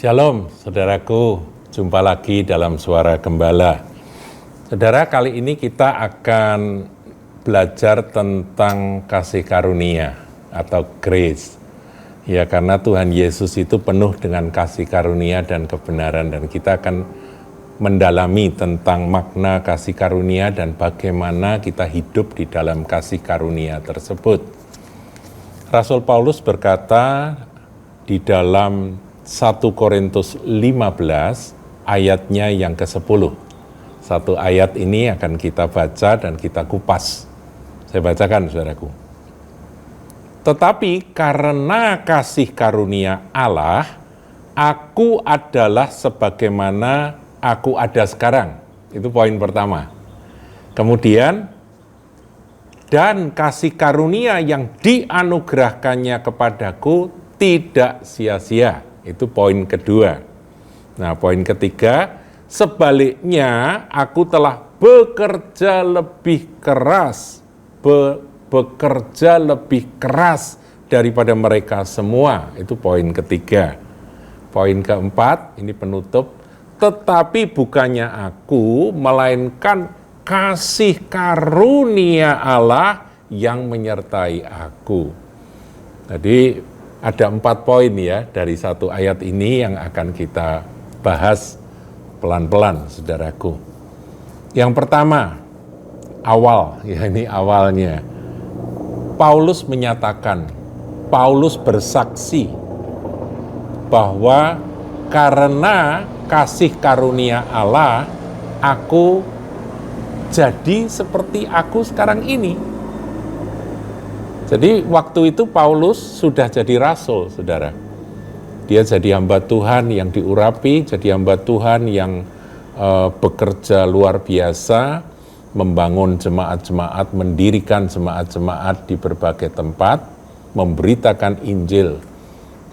Shalom, saudaraku. Jumpa lagi dalam Suara Gembala. Saudara, kali ini kita akan belajar tentang kasih karunia atau grace. Ya, karena Tuhan Yesus itu penuh dengan kasih karunia dan kebenaran, dan kita akan mendalami tentang makna kasih karunia dan bagaimana kita hidup di dalam kasih karunia tersebut. Rasul Paulus berkata di dalam 1 Korintus 15 ayatnya yang ke-10. Satu ayat ini akan kita baca dan kita kupas. Saya bacakan, saudaraku. Tetapi karena kasih karunia Allah, aku adalah sebagaimana aku ada sekarang. Itu poin pertama. Kemudian, dan kasih karunia yang dianugerahkannya kepadaku tidak sia-sia. Itu poin kedua. Nah, poin ketiga, sebaliknya aku telah bekerja lebih keras, bekerja lebih keras daripada mereka semua. Itu poin ketiga. Poin keempat, ini penutup, tetapi bukannya aku, melainkan kasih karunia Allah yang menyertai aku. Jadi ada 4 poin ya dari satu ayat ini yang akan kita bahas pelan-pelan, saudaraku. Yang pertama, awal, ya ini awalnya. Paulus menyatakan, Paulus bersaksi bahwa karena kasih karunia Allah, aku jadi seperti aku sekarang ini. Jadi waktu itu Paulus sudah jadi rasul, saudara. Dia jadi hamba Tuhan yang diurapi, jadi hamba Tuhan yang bekerja luar biasa, membangun jemaat-jemaat, mendirikan jemaat-jemaat di berbagai tempat, memberitakan Injil,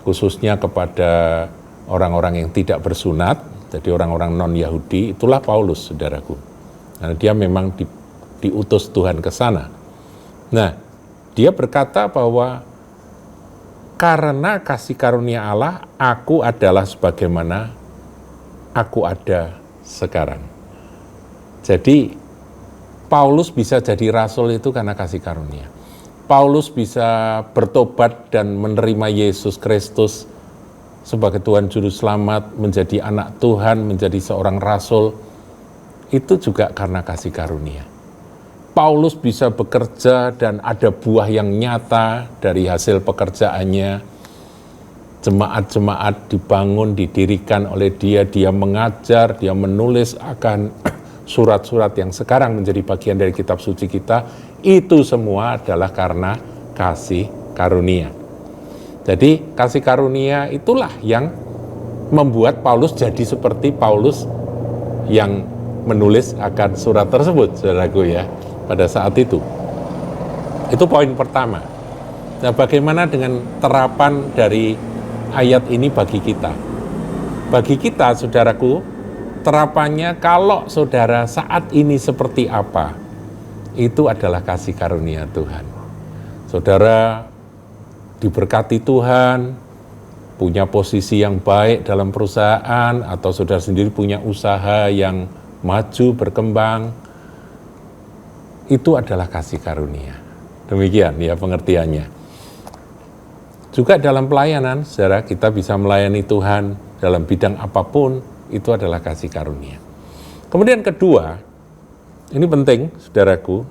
khususnya kepada orang-orang yang tidak bersunat, jadi orang-orang non-Yahudi. Itulah Paulus, saudaraku. Nah, dia memang diutus Tuhan ke sana. Nah, dia berkata bahwa karena kasih karunia Allah, aku adalah sebagaimana aku ada sekarang. Jadi, Paulus bisa jadi rasul itu karena kasih karunia. Paulus bisa bertobat dan menerima Yesus Kristus sebagai Tuhan Juru Selamat, menjadi anak Tuhan, menjadi seorang rasul, itu juga karena kasih karunia. Paulus bisa bekerja dan ada buah yang nyata dari hasil pekerjaannya. Jemaat-jemaat dibangun, didirikan oleh dia mengajar, dia menulis akan surat-surat yang sekarang menjadi bagian dari kitab suci kita. Itu semua adalah karena kasih karunia. Jadi kasih karunia itulah yang membuat Paulus jadi seperti Paulus yang menulis akan surat tersebut, saudaraku ya. Pada saat itu poin pertama. Nah, bagaimana dengan terapan dari ayat ini bagi kita? Bagi kita, saudaraku, terapannya kalau saudara saat ini seperti apa, itu adalah kasih karunia Tuhan. Saudara diberkati Tuhan, punya posisi yang baik dalam perusahaan, atau saudara sendiri punya usaha yang maju, berkembang, itu adalah kasih karunia. Demikian ya pengertiannya. Juga dalam pelayanan, saudara, kita bisa melayani Tuhan dalam bidang apapun, itu adalah kasih karunia. Kemudian kedua, ini penting, saudaraku,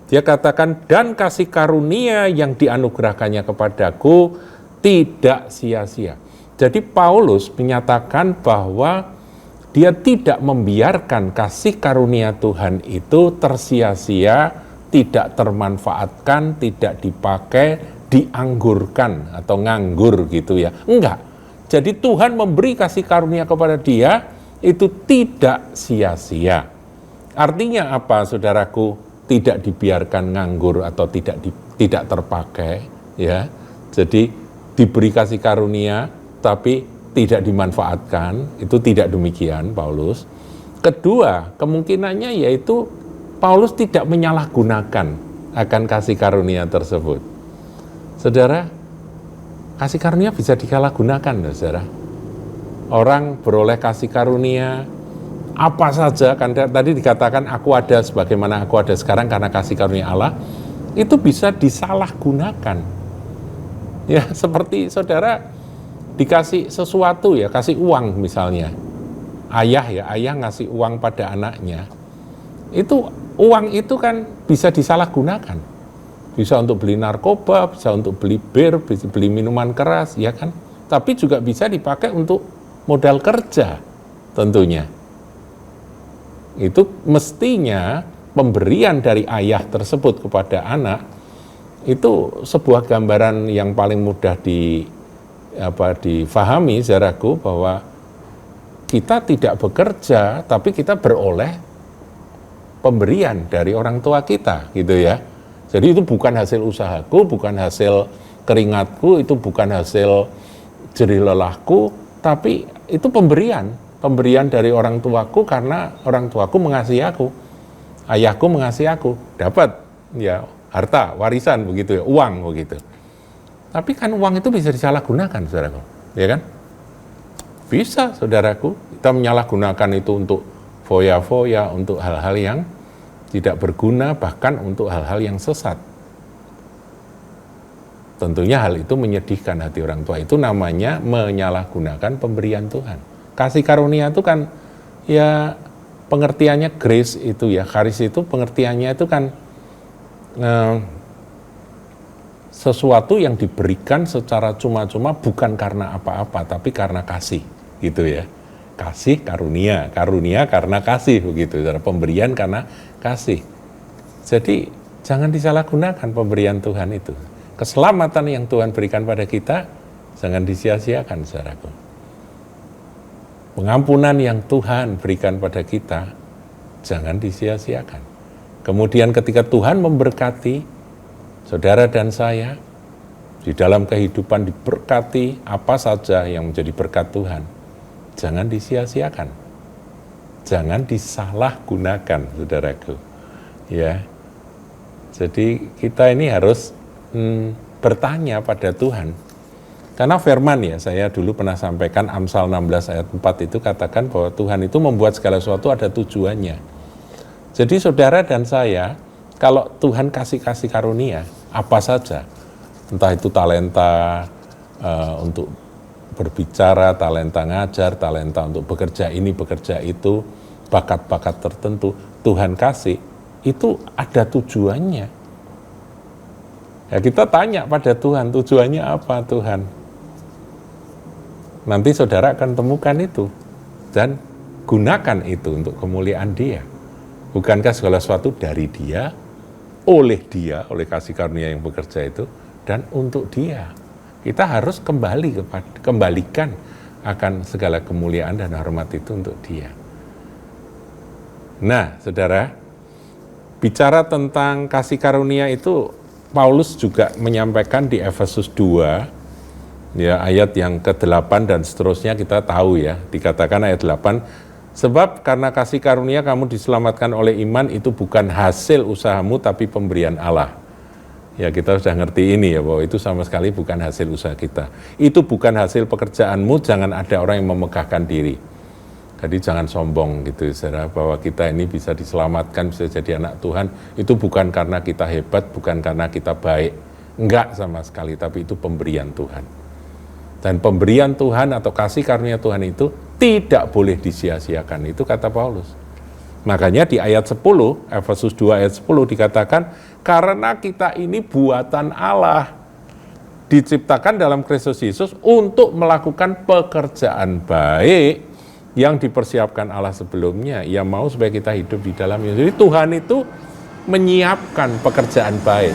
dia katakan, dan kasih karunia yang dianugerahkannya kepadaku tidak sia-sia. Jadi Paulus menyatakan bahwa dia tidak membiarkan kasih karunia Tuhan itu tersia-sia, tidak termanfaatkan, tidak dipakai, dianggurkan atau nganggur gitu ya. Enggak. Jadi Tuhan memberi kasih karunia kepada dia itu tidak sia-sia. Artinya apa, saudaraku? Tidak dibiarkan nganggur atau tidak terpakai ya. Jadi diberi kasih karunia tapi tidak dimanfaatkan, itu tidak demikian Paulus. Kedua, kemungkinannya yaitu Paulus tidak menyalahgunakan akan kasih karunia tersebut. Saudara, kasih karunia bisa disalahgunakan, saudara. orang beroleh kasih karunia, apa saja, kan tadi dikatakan aku ada sebagaimana aku ada sekarang karena kasih karunia Allah, itu bisa disalahgunakan. Ya, seperti saudara dikasih sesuatu ya, kasih uang misalnya. Ayah ngasih uang pada anaknya. Itu uang itu kan bisa disalahgunakan. Bisa untuk beli narkoba, bisa untuk beli bir, bisa beli minuman keras, ya kan? Tapi juga bisa dipakai untuk modal kerja tentunya. Itu mestinya pemberian dari ayah tersebut kepada anak itu sebuah gambaran yang paling mudah difahami, saudaraku, bahwa kita tidak bekerja tapi kita beroleh pemberian dari orang tua kita, gitu ya. Jadi itu bukan hasil usahaku, bukan hasil keringatku, itu bukan hasil jerih lelahku, tapi itu pemberian dari orang tuaku karena orang tuaku mengasihi aku, ayahku mengasihi aku, dapat ya harta, warisan begitu ya, uang begitu. Tapi kan uang itu bisa disalahgunakan, saudaraku, ya kan? Bisa, saudaraku, kita menyalahgunakan itu untuk foya-foya, untuk hal-hal yang tidak berguna, bahkan untuk hal-hal yang sesat. Tentunya hal itu menyedihkan hati orang tua. Itu namanya menyalahgunakan pemberian Tuhan. Kasih karunia itu kan, ya pengertiannya grace itu ya, charis itu pengertiannya itu kan sesuatu yang diberikan secara cuma-cuma bukan karena apa-apa, tapi karena kasih, gitu ya. Kasih karunia, karunia karena kasih, begitu. Pemberian karena kasih. Jadi jangan disalahgunakan pemberian Tuhan itu. Keselamatan yang Tuhan berikan pada kita jangan disia-siakan, saudaraku. Pengampunan yang Tuhan berikan pada kita jangan disia-siakan. Kemudian ketika Tuhan memberkati saudara dan saya di dalam kehidupan, diberkati apa saja yang menjadi berkat Tuhan, jangan disia-siakan, jangan disalahgunakan, saudaraku. Ya, jadi kita ini harus bertanya pada Tuhan. Karena firman ya, saya dulu pernah sampaikan Amsal 16 ayat 4 itu katakan bahwa Tuhan itu membuat segala sesuatu ada tujuannya. Jadi saudara dan saya, kalau Tuhan kasih karunia, apa saja, entah itu talenta untuk berbicara, talenta ngajar, talenta untuk bekerja ini, bekerja itu, bakat-bakat tertentu, Tuhan kasih, itu ada tujuannya. Ya kita tanya pada Tuhan, tujuannya apa Tuhan? Nanti saudara akan temukan itu, dan gunakan itu untuk kemuliaan Dia. Bukankah segala sesuatu dari Dia, oleh kasih karunia yang bekerja itu, dan untuk Dia. Kita harus kembalikan akan segala kemuliaan dan hormat itu untuk Dia. Nah, saudara, bicara tentang kasih karunia itu, Paulus juga menyampaikan di Efesus 2, ya, ayat yang ke-8 dan seterusnya kita tahu ya, dikatakan ayat 8, sebab karena kasih karunia kamu diselamatkan oleh iman, itu bukan hasil usahamu tapi pemberian Allah. Ya kita sudah ngerti ini ya, bahwa itu sama sekali bukan hasil usaha kita. Itu bukan hasil pekerjaanmu, jangan ada orang yang memegahkan diri. Jadi jangan sombong gitu, saudara, bahwa kita ini bisa diselamatkan, bisa jadi anak Tuhan, itu bukan karena kita hebat, bukan karena kita baik. Enggak sama sekali, tapi itu pemberian Tuhan. Dan pemberian Tuhan atau kasih karunia Tuhan itu tidak boleh disia-siakan, itu kata Paulus. Makanya di ayat 10, Efesus 2 ayat 10 dikatakan, karena kita ini buatan Allah, diciptakan dalam Kristus Yesus untuk melakukan pekerjaan baik yang dipersiapkan Allah sebelumnya. Ia mau supaya kita hidup di dalamnya. Jadi Tuhan itu menyiapkan pekerjaan baik.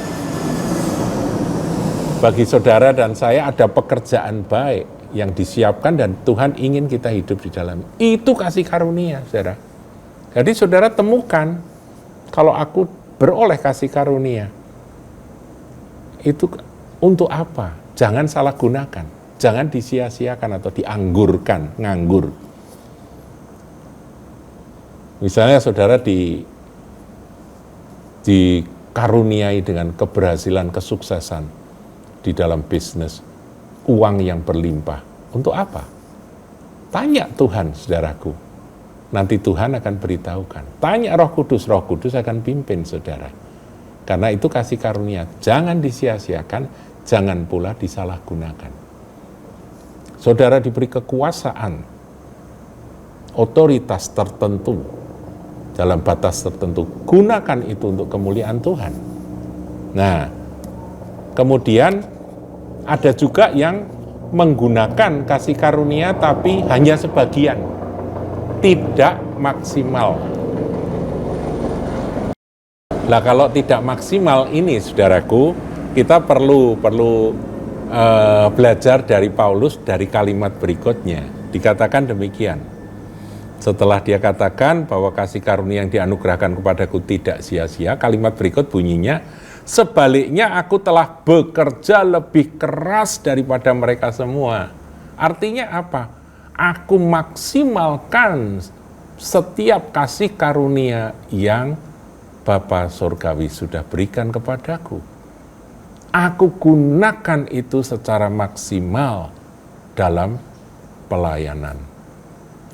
Bagi saudara dan saya ada pekerjaan baik yang disiapkan dan Tuhan ingin kita hidup di dalamnya. Itu kasih karunia, saudara. Jadi saudara temukan, kalau aku beroleh kasih karunia, itu untuk apa? Jangan salah gunakan, jangan disia-siakan atau dianggurkan, nganggur. Misalnya saudara dikaruniai dengan keberhasilan, kesuksesan di dalam bisnis, uang yang berlimpah. Untuk apa? Tanya Tuhan, saudaraku. Nanti Tuhan akan beritahukan. Tanya Roh Kudus akan pimpin saudara. Karena itu kasih karunia, jangan disia-siakan, jangan pula disalahgunakan. Saudara diberi kekuasaan, otoritas tertentu, dalam batas tertentu, gunakan itu untuk kemuliaan Tuhan. Nah, kemudian ada juga yang menggunakan kasih karunia tapi hanya sebagian, tidak maksimal. Nah, kalau tidak maksimal ini, saudaraku, kita perlu belajar dari Paulus dari kalimat berikutnya. Dikatakan demikian. Setelah dia katakan bahwa kasih karunia yang dianugerahkan kepadaku tidak sia-sia, kalimat berikut bunyinya, sebaliknya aku telah bekerja lebih keras daripada mereka semua. Artinya apa? Aku maksimalkan setiap kasih karunia yang Bapa Surgawi sudah berikan kepadaku. Aku gunakan itu secara maksimal dalam pelayanan.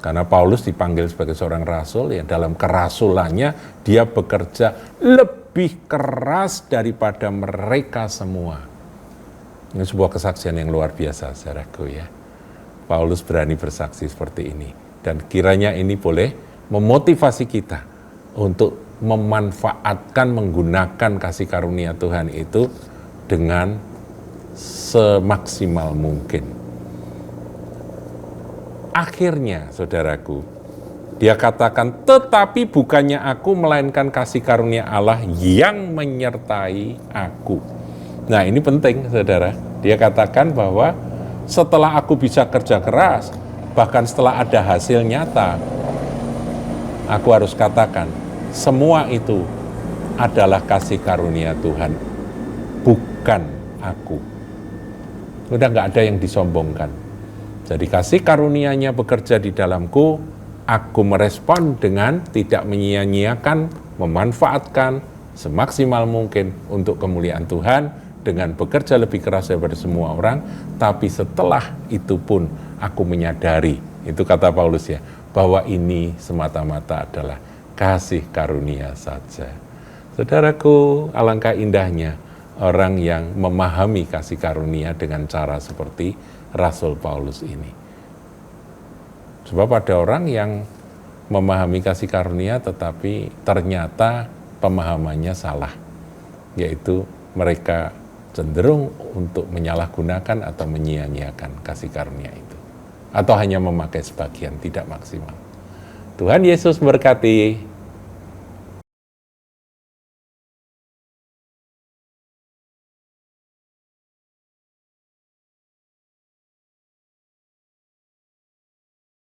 Karena Paulus dipanggil sebagai seorang rasul, ya dalam kerasulannya dia bekerja lebih keras daripada mereka semua. Ini sebuah kesaksian yang luar biasa, saudaraku ya. Paulus berani bersaksi seperti ini. Dan kiranya ini boleh memotivasi kita untuk memanfaatkan, menggunakan kasih karunia Tuhan itu dengan semaksimal mungkin. Akhirnya, saudaraku, dia katakan, tetapi bukannya aku, melainkan kasih karunia Allah yang menyertai aku. Nah, ini penting, saudara. Dia katakan bahwa setelah aku bisa kerja keras, bahkan setelah ada hasil nyata, aku harus katakan, semua itu adalah kasih karunia Tuhan, bukan aku. Udah nggak ada yang disombongkan. Jadi kasih karunia-Nya bekerja di dalamku, aku merespon dengan tidak menyia-nyiakan, memanfaatkan semaksimal mungkin untuk kemuliaan Tuhan, dengan bekerja lebih keras daripada semua orang, tapi setelah itu pun aku menyadari, itu kata Paulus ya, bahwa ini semata-mata adalah kasih karunia saja. Saudaraku, alangkah indahnya orang yang memahami kasih karunia dengan cara seperti Rasul Paulus ini. Sebab ada orang yang memahami kasih karunia tetapi ternyata pemahamannya salah, yaitu mereka cenderung untuk menyalahgunakan atau menyia-nyiakan kasih karunia itu, atau hanya memakai sebagian, tidak maksimal. Tuhan Yesus berkati.